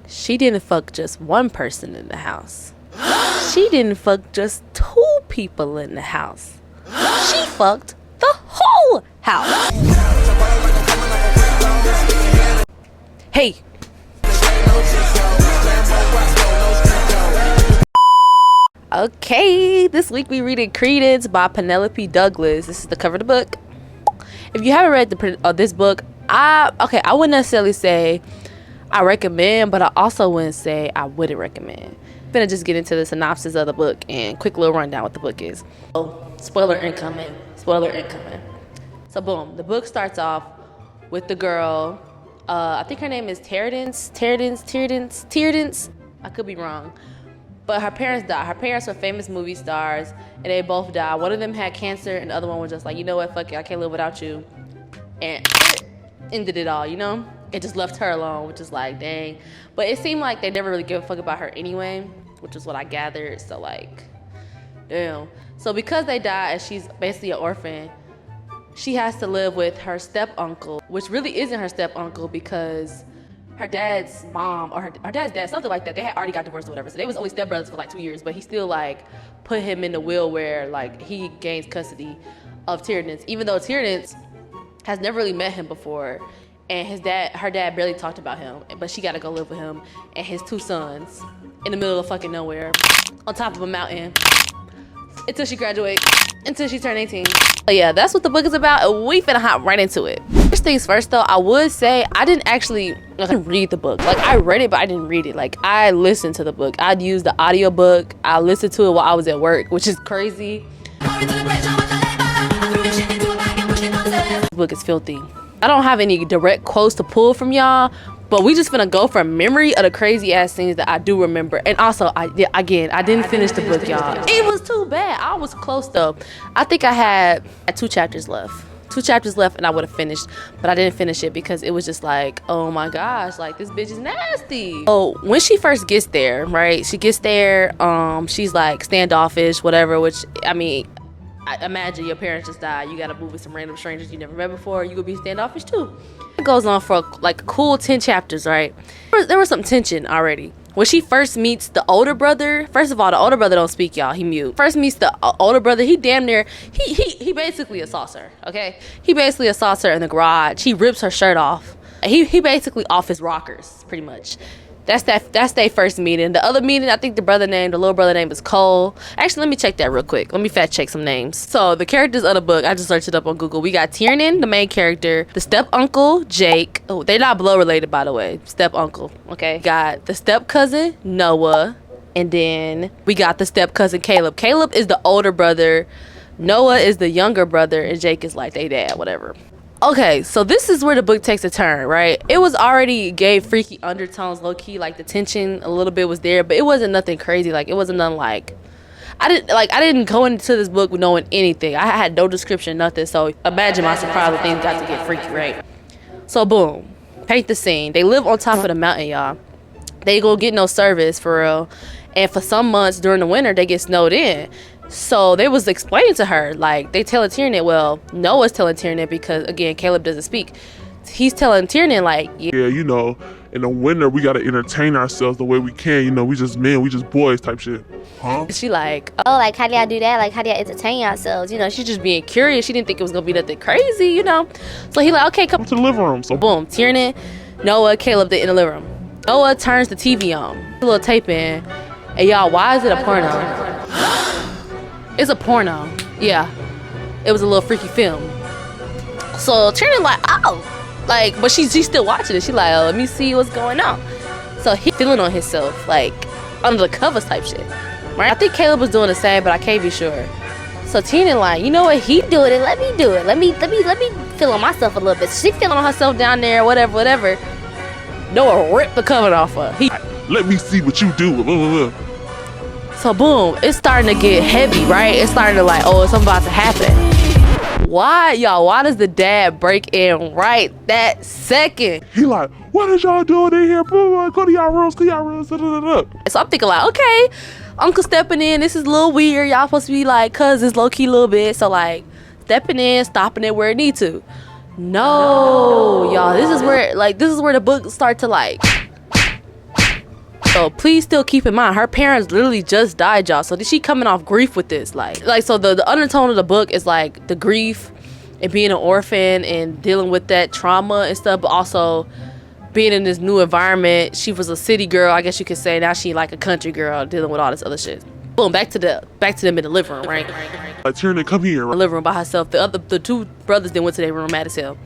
she didn't fuck just one person in the house. She didn't fuck just 2 people in the house. She fucked the whole house. Hey. Okay, this week we reading Credence by Penelope Douglas. This is the cover of the book. If you haven't read this book, I wouldn't necessarily say I recommend, but I also wouldn't say I wouldn't recommend. I'm gonna just get into the synopsis of the book and quick little rundown what the book is. Oh, spoiler incoming. Spoiler incoming. So boom, the book starts off with the girl. I think her name is Credence. I could be wrong. But her parents died. Her parents were famous movie stars, and they both died. One of them had cancer, and the other one was just like, you know what, fuck it, I can't live without you. And ended it all, you know? It just left her alone, which is like, dang. But it seemed like they never really gave a fuck about her anyway, which is what I gathered. So like, damn. So because they died and she's basically an orphan, she has to live with her step-uncle, which really isn't her step-uncle because her dad's mom or her dad's dad, something like that, they had already got divorced or whatever. So they was only stepbrothers for like 2 years, but he still like put him in the will where like he gains custody of Credence, even though Credence has never really met him before, and her dad barely talked about him, but she got to go live with him and his 2 sons in the middle of fucking nowhere on top of a mountain until she graduates, until she turned 18. But yeah, that's what the book is about, and we finna hop right into it. First things first though, I would say I didn't read the book. Like, I read it, but I didn't read it. Like, I listened to the book. I'd use the audiobook. I listened to it while I was at work, which is crazy. This book is filthy. I don't have any direct quotes to pull from y'all, but we just finna go from memory of the crazy ass scenes that I do remember. And also, I didn't finish the book, y'all. It was too bad. I was close though. I think I had 2 chapters left. 2 chapters left and I would have finished, but I didn't finish it because it was just like, oh my gosh, like this bitch is nasty. So when she first gets there, right? She gets there, she's like standoffish, whatever, which, I mean, I imagine your parents just died. You gotta move with some random strangers you never met before. You could be standoffish too. It goes on for like a cool 10 chapters, right? There was some tension already. When she first meets the older brother, first of all, the older brother don't speak, y'all. He mute. First meets the older brother. He damn near, he basically assaults her, okay? He basically assaults her in the garage. He rips her shirt off. He basically off his rockers, pretty much. That's their first meeting. The other meeting, I think the little brother name is Cole. Actually, let me check that real quick. Let me fact check some names. So the characters of the book, I just searched it up on Google. We got Tiernan, the main character, the step uncle Jake. Oh, they're not blood related, by the way. Step uncle, okay. Got the step cousin Noah, and then we got the step cousin Caleb. Caleb is the older brother, Noah is the younger brother, and Jake is like they dad, whatever. Okay, so this is where the book takes a turn, right? It was already gave freaky undertones, low-key, like the tension a little bit was there, but it wasn't nothing crazy. Like, it wasn't nothing like, I didn't go into this book knowing anything. I had no description, nothing. So imagine my surprise when things got to get freaky, right? So boom, paint the scene. They live on top of the mountain, y'all. They go get no service for real, and for some months during the winter they get snowed in. So they was explaining to her, like, they telling Tiernan, well, Noah's telling Tiernan because, again, Caleb doesn't speak. He's telling Tiernan, like, yeah, you know, in the winter, we got to entertain ourselves the way we can. You know, we just men, we just boys type shit. Huh? She like, oh, like, how do y'all do that? Like, how do y'all entertain yourselves? You know, she's just being curious. She didn't think it was going to be nothing crazy, you know? So he like, okay, come to the living room. So boom, Tiernan, Noah, Caleb, they in the living room. Noah turns the TV on. A little tape in. And y'all, why is it a porno? It's a porno. Yeah. It was a little freaky film. So Tiernan like, oh. Like, but she's still watching it. She like, oh, let me see what's going on. So he feeling on himself, like, under the covers type shit. Right? I think Caleb was doing the same, but I can't be sure. So Tiernan like, you know what, he doing it, let me do it. Let me feel on myself a little bit. She feeling on herself down there, whatever. Noah ripped the cover off her. Let me see what you do. So boom, it's starting to get heavy, right? It's starting to like, oh, something about to happen. Why, y'all? Why does the dad break in right that second? He like, what is y'all doing in here? Go to y'all rooms, So I'm thinking like, okay, uncle stepping in. This is a little weird. Y'all supposed to be like cousins, low key a little bit. So like, stepping in, stopping it where it need to. No, y'all. This is where the book start to like So please still keep in mind, her parents literally just died, y'all. So she coming off grief with this, like so the undertone of the book is like the grief and being an orphan and dealing with that trauma and stuff, but also being in this new environment. She was a city girl, I guess you could say. Now she like a country girl dealing with all this other shit. Boom, back to them in the living room, right? Tiernan, come here. The living room by herself. The two brothers then went to their room mad as hell.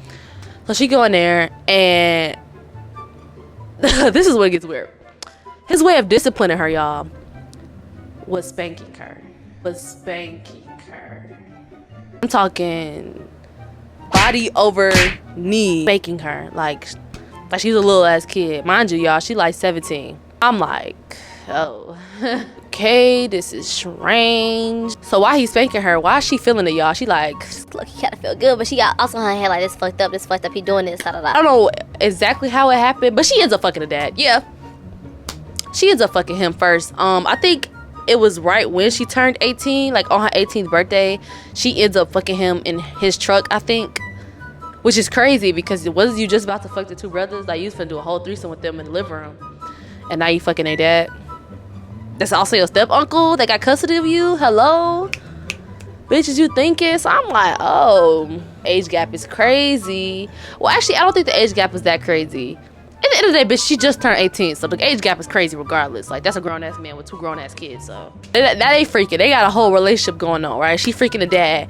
So she go in there, and this is what gets weird. His way of disciplining her, y'all, was spanking her. I'm talking body over knee, spanking her like she's a little ass kid. Mind you, y'all, she like 17. I'm like, oh. Okay, this is strange. So why he's spanking her? Why is she feeling it, y'all? She like, look, he kind of feel good, but she got also her head like, this fucked up, he doing this, da da da. I don't know exactly how it happened, but she ends up fucking the dad. Yeah, she ends up fucking him first. I think it was right when she turned 18, like on her 18th birthday, she ends up fucking him in his truck, I think. Which is crazy, because wasn't you just about to fuck the two brothers? Like, you was finna do a whole threesome with them in the living room, and now you fucking their dad. That's also your step uncle that got custody of you. Hello, bitch, is you thinking? So I'm like, oh, age gap is crazy. Well, actually, I don't think the age gap is that crazy. At the end of the day, bitch, she just turned 18, so the age gap is crazy regardless. Like, that's a grown ass man with two grown ass kids, so that ain't freaking. They got a whole relationship going on, right? She freaking the dad.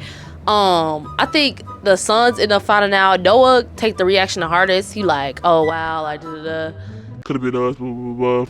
I think the sons end up finding out. Noah take the reaction the hardest. He like, oh wow, like da da da. Could have been us, blah, blah, blah.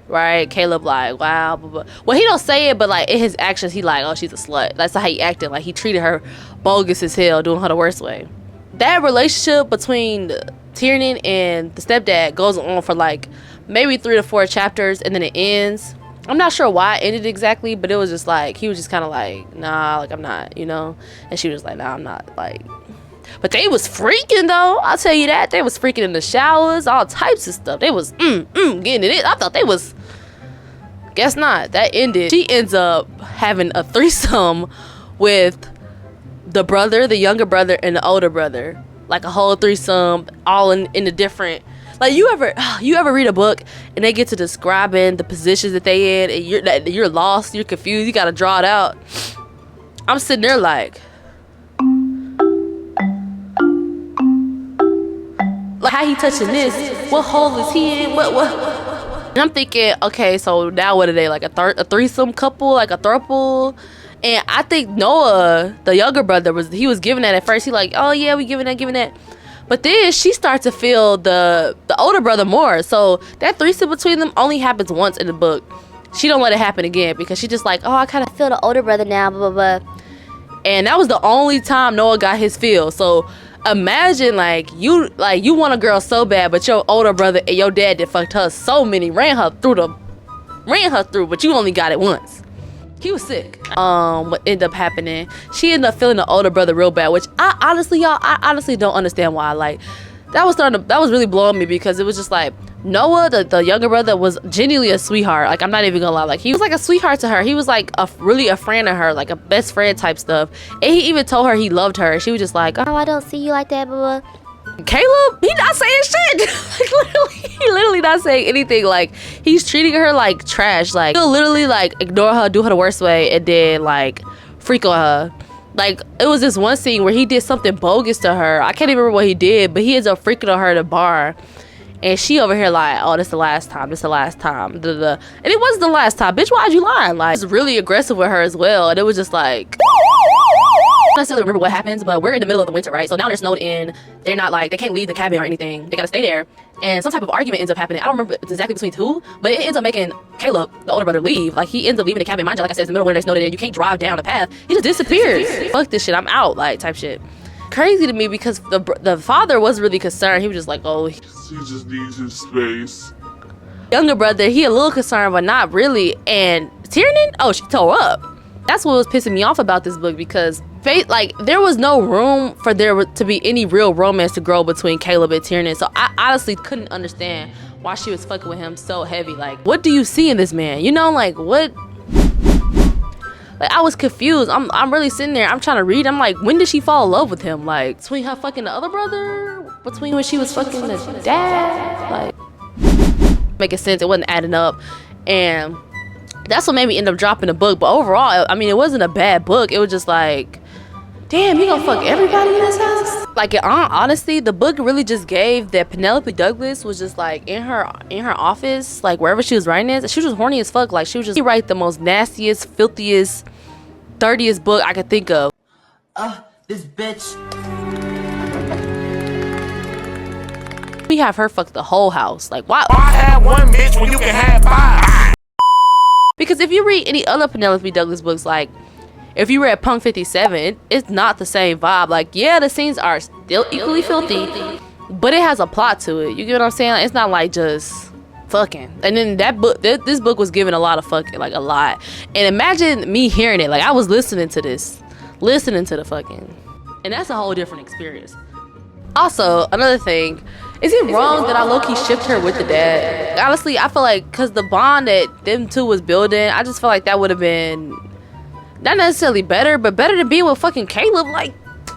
Right? Caleb like, wow, blah, blah. Well, he don't say it, but like in his actions, he like, oh, she's a slut. That's how he acted. Like, he treated her bogus as hell, doing her the worst way. That relationship between Tiernan and the stepdad goes on for like maybe 3 to 4 chapters, and then it ends. I'm not sure why it ended exactly, but it was just like, he was just kind of like, nah, like, I'm not, you know? And she was like, nah, I'm not, like. But they was freaking, though. I'll tell you that. They was freaking in the showers, all types of stuff. They was, getting it. I thought they was, guess not. That ended. She ends up having a threesome with the brother, the younger brother, and the older brother. Like a whole threesome, all in the different. Like, you ever read a book and they get to describing the positions that they in, and you're lost, you're confused, you gotta draw it out. I'm sitting there like how he touching this? What hole is he in? What? And I'm thinking, okay, so now what are they, like a threesome couple, like a throuple? And I think Noah, the younger brother, he was giving that at first. He like, oh yeah, we giving that. But then she starts to feel the older brother more. So that threesome between them only happens once in the book. She don't let it happen again, because she just like, oh, I kind of feel the older brother now, blah, blah, blah. And that was the only time Noah got his feel. So imagine like you want a girl so bad, but your older brother and your dad that fucked her so many, ran her through, but you only got it once. He was sick. What ended up happening, she ended up feeling the older brother real bad, which I honestly don't understand why. Like, that was really blowing me, because it was just like, Noah, the younger brother, was genuinely a sweetheart. Like, I'm not even gonna lie. Like, he was like a sweetheart to her. He was like really a friend of her, like a best friend type stuff. And he even told her he loved her. She was just like, oh, I don't see you like that, blah, blah. Caleb, he not saying shit. Like, he literally not saying anything. Like, he's treating her like trash. Like, he'll literally like ignore her, do her the worst way, and then like freak on her. Like, it was this one scene where he did something bogus to her. I can't even remember what he did, but he ends up freaking on her at a bar. And she over here like, oh, this the last time. And it wasn't the last time. Bitch, why'd you lying? Like, he was really aggressive with her as well. And it was just like, I don't necessarily remember what happens, but we're in the middle of the winter, right? So now they're snowed in. They're not like, they can't leave the cabin or anything. They gotta stay there. And some type of argument ends up happening. I don't remember exactly between who, but it ends up making Caleb, the older brother, leave. Like, he ends up leaving the cabin. Mind you, like I said, it's the middle of winter, they snowed in. You can't drive down the path. He just disappears. Fuck this shit, I'm out, like, type shit. Crazy to me, because the father was really concerned. He was just like, oh, he just needs his space. Younger brother, he a little concerned, but not really. And Tiernan, oh, she tore up. That's what was pissing me off about this book, because like, there was no room for there to be any real romance to grow between Caleb and Tiernan. So I honestly couldn't understand why she was fucking with him so heavy. Like, what do you see in this man? You know, like, what? Like, I was confused. I'm really sitting there. I'm trying to read. I'm like, when did she fall in love with him? Like, between her fucking the other brother? Between when she was fucking the dad? Like, making sense. It wasn't adding up. And that's what made me end up dropping the book. But overall, I mean, it wasn't a bad book. It was just like, damn, you gonna fuck everybody in this house? Like, honestly, the book really just gave that Penelope Douglas was just like in her office, like wherever she was writing this, she was just horny as fuck. Like, she was just write the most nastiest, filthiest, dirtiest book I could think of. This bitch. We have her fuck the whole house. Like, why? Why have one bitch when you can have 5? Because if you read any other Penelope Douglas books, like if you read Punk 57, it's not the same vibe. Like, yeah, the scenes are still equally filthy, but it has a plot to it. You get what I'm saying? Like, it's not like just fucking. And then that book, this book was given a lot of fucking, like a lot. And imagine me hearing it. Like, I was listening to the fucking, and that's a whole different experience. Also, another thing, is it wrong that I low-key shipped her with the dad? Honestly, I feel like because the bond that them two was building, I just feel like that would have been not necessarily better, but better than being with fucking Caleb. Like,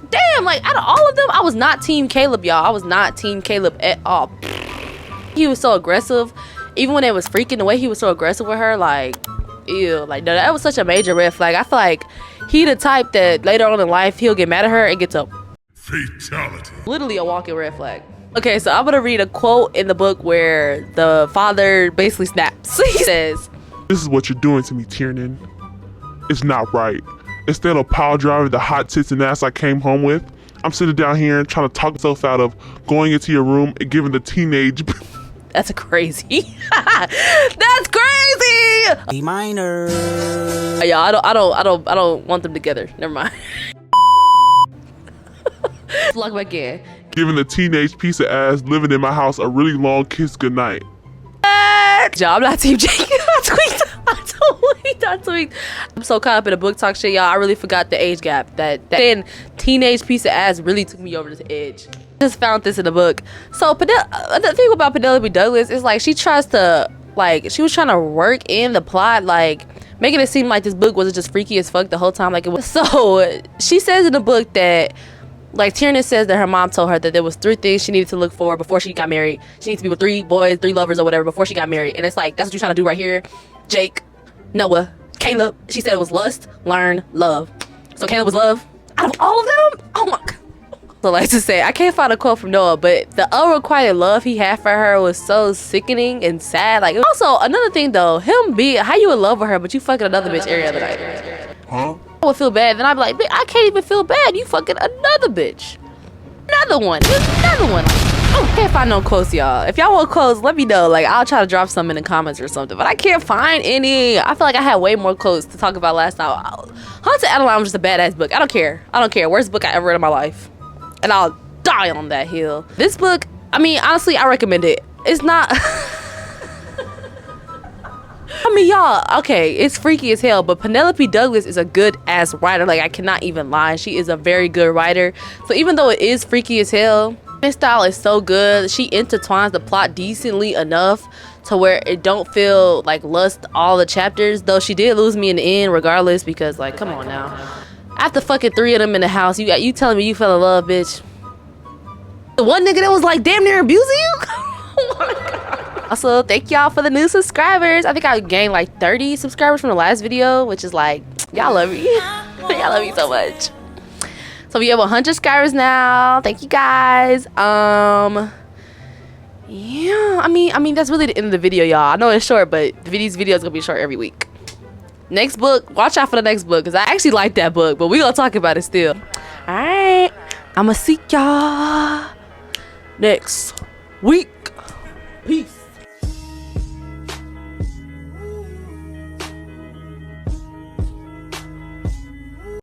damn, like out of all of them, I was not team Caleb, y'all. I was not team Caleb at all. He was so aggressive. Even when they was freaking, the way he was so aggressive with her, like, ew. Like, no, that was such a major red flag. I feel like he the type that later on in life, he'll get mad at her and gets a fatality. Literally a walking red flag. Okay, so I'm gonna read a quote in the book where the father basically snaps. He says, "This is what you're doing to me, Tiernan. It's not right. Instead of pile driving the hot tits and ass I came home with, I'm sitting down here and trying to talk myself out of going into your room and giving the teenage..." That's crazy. That's crazy. A minor. Yeah, I don't want them together. Never mind. Lock back in. Giving the teenage piece of ass living in my house a really long kiss goodnight. I'm not Team Jake. I tweaked. I'm so caught up in the book talk shit, y'all. I really forgot the age gap. That teenage piece of ass really took me over this edge. Just found this in the book. So the thing about Penelope Douglas is like she tries to, like, she was trying to work in the plot, like making it seem like this book wasn't just freaky as fuck the whole time like it was. So she says in the book that, like, Tiernan says that her mom told her that there was 3 things she needed to look for before she got married. She needs to be with 3 boys, 3 lovers or whatever before she got married. And it's like, that's what you're trying to do right here. Jake, Noah, Caleb. She said it was lust, learn, love. So Caleb was love out of all of them? Oh my God. So like to say, I can't find a quote from Noah, but the unrequited love he had for her was so sickening and sad. Like, also, another thing though, how you in love with her, but you fucking another bitch every other night. Huh? I would feel bad, then I'd be like, bitch, I can't even feel bad. You fucking another bitch. Another one. Oh, can't find no quotes, y'all. If y'all want quotes, let me know. Like, I'll try to drop some in the comments or something. But I can't find any. I feel like I had way more quotes to talk about last time. Haunted Adeline was just a badass book. I don't care. Worst book I ever read in my life. And I'll die on that hill. This book, I mean, honestly, I recommend it. It's not... I mean, y'all, okay, it's freaky as hell, but Penelope Douglas is a good ass writer. Like, I cannot even lie. She is a very good writer. So even though it is freaky as hell, this style is so good. She intertwines the plot decently enough to where it don't feel like lust all the chapters. Though she did lose me in the end regardless, because, like, come on now. After fucking 3 of them in the house, you telling me you fell in love, bitch. The one nigga that was like damn near abusing you? Oh my God. Also, thank y'all for the new subscribers. I think I gained like 30 subscribers from the last video, which is like, y'all love me. Y'all love me so much. So we have 100 subscribers now. Thank you guys. Yeah, I mean that's really the end of the video, y'all. I know it's short, but these videos gonna be short every week. Next book, watch out for the next book, because I actually like that book, but we gonna talk about it still. All right, I'ma see y'all next week. Peace.